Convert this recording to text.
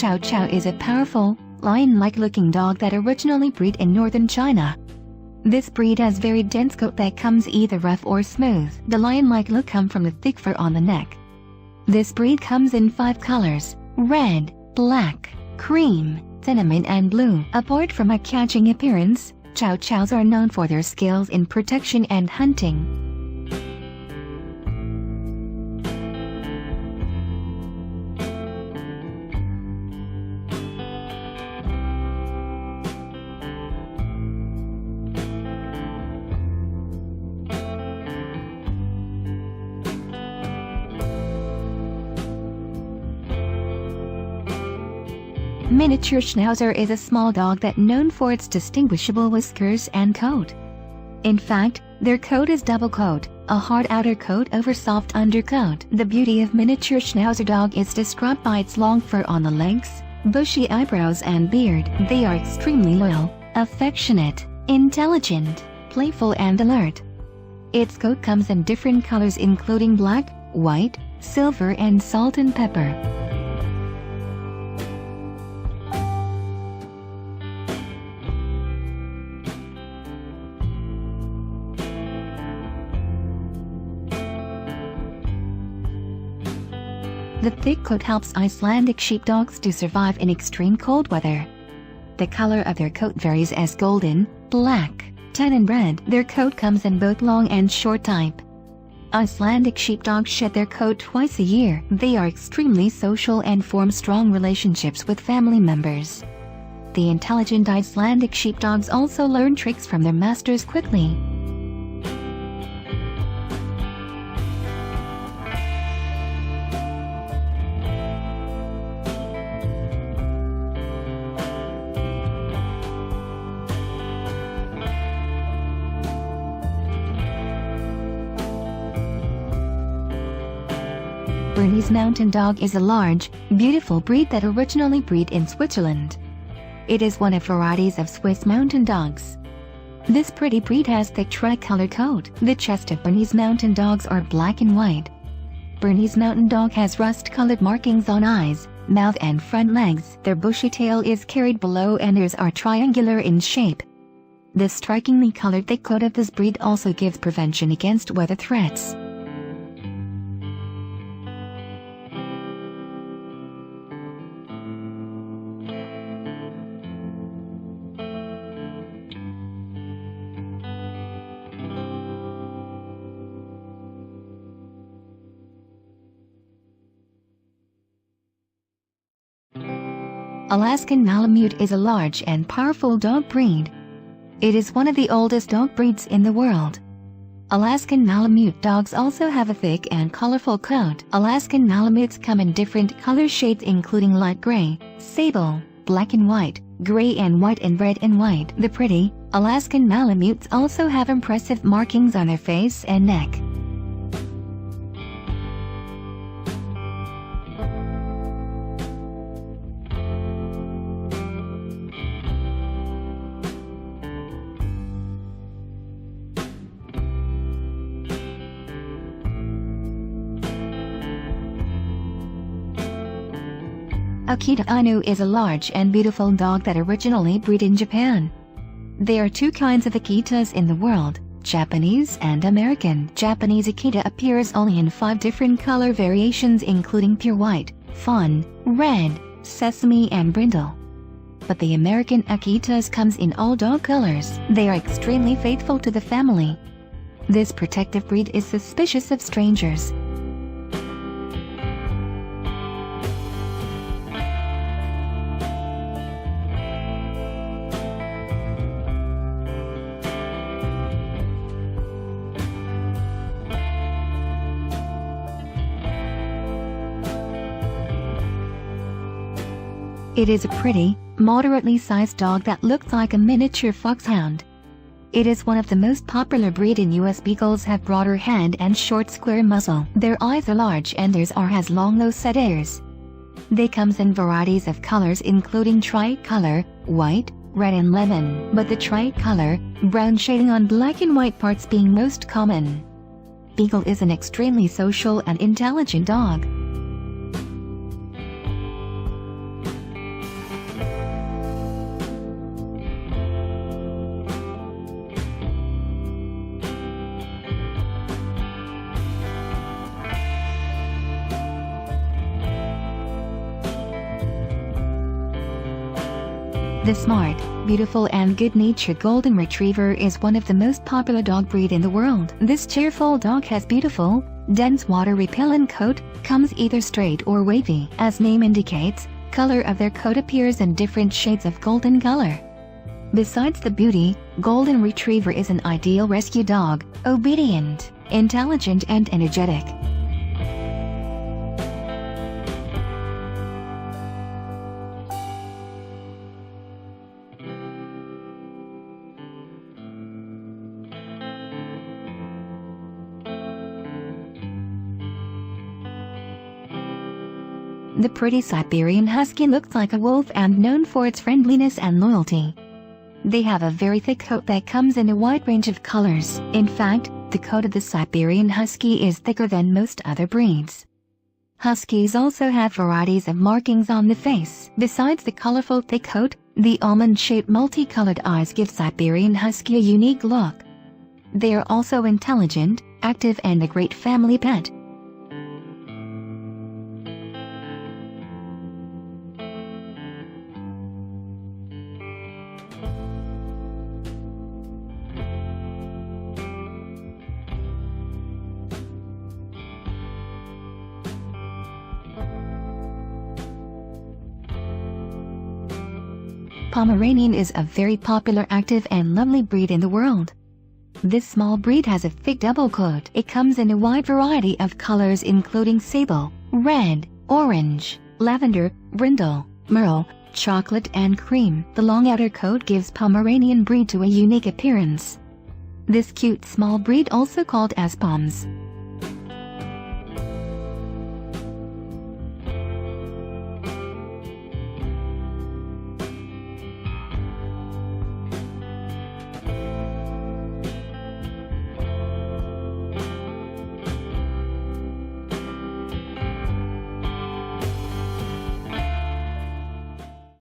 Chow Chow is a powerful, lion-like looking dog that originally bred in northern China. This breed has very dense coat that comes either rough or smooth. The lion-like look comes from the thick fur on the neck. This breed comes in 5 colors: red, black, cream, cinnamon and blue. Apart from a catching appearance, Chow Chows are known for their skills in protection and hunting. Miniature Schnauzer is a small dog that known for its distinguishable whiskers and coat. In fact, their coat is double coat, a hard outer coat over soft undercoat. The beauty of miniature Schnauzer dog is described by its long fur on the legs, bushy eyebrows and beard. They are extremely loyal, affectionate, intelligent, playful and alert. Its coat comes in different colors including black, white, silver and salt and pepper. The thick coat helps Icelandic sheep dogs to survive in extreme cold weather. The color of their coat varies as golden, black, tan and red. Their coat comes in both long and short type. Icelandic sheep dogs shed their coat twice a year. They are extremely social and form strong relationships with family members. The intelligent Icelandic sheep dogs also learn tricks from their masters quickly. Bernese Mountain Dog is a large, beautiful breed that originally bred in Switzerland. It is one of varieties of Swiss Mountain Dogs. This pretty breed has thick tricolor coat. The chest of Bernese Mountain Dogs are black and white. Bernese Mountain Dog has rust-colored markings on eyes, mouth and front legs. Their bushy tail is carried below and ears are triangular in shape. The strikingly colored thick coat of this breed also gives prevention against weather threats. Alaskan Malamute is a large and powerful dog breed. It is one of the oldest dog breeds in the world. Alaskan Malamute dogs also have a thick and colorful coat. Alaskan Malamutes come in different color shades including light gray, sable, black and white, gray and white and red and white. The pretty Alaskan Malamutes also have impressive markings on their face and neck. Akita Inu is a large and beautiful dog that originally bred in Japan. There are 2 kinds of Akitas in the world, Japanese and American. Japanese Akita appears only in 5 different color variations including pure white, fawn, red, sesame and brindle. But the American Akitas comes in all dog colors. They are extremely faithful to the family. This protective breed is suspicious of strangers. It is a pretty, moderately sized dog that looks like a miniature foxhound. It is one of the most popular breed in US. Beagles have broader head and short square muzzle. Their eyes are large and theirs has long low set ears. They comes in varieties of colors including tricolor, white, red and lemon, but the tricolor, brown shading on black and white parts being most common. Beagle is an extremely social and intelligent dog. The smart, beautiful and good-natured Golden Retriever is one of the most popular dog breed in the world. This cheerful dog has beautiful, dense water-repellent coat, comes either straight or wavy. As name indicates, color of their coat appears in different shades of golden color. Besides the beauty, Golden Retriever is an ideal rescue dog, obedient, intelligent and energetic. The pretty Siberian Husky looks like a wolf and known for its friendliness and loyalty. They have a very thick coat that comes in a wide range of colors. In fact, the coat of the Siberian Husky is thicker than most other breeds. Huskies also have varieties of markings on the face. Besides the colorful thick coat, the almond-shaped multicolored eyes give Siberian Husky a unique look. They are also intelligent, active and a great family pet. Pomeranian is a very popular, active and lovely breed in the world. This small breed has a thick double coat. It comes in a wide variety of colors including sable, red, orange, lavender, brindle, merle, chocolate and cream. The long outer coat gives Pomeranian breed to a unique appearance. This cute small breed, also called as Poms,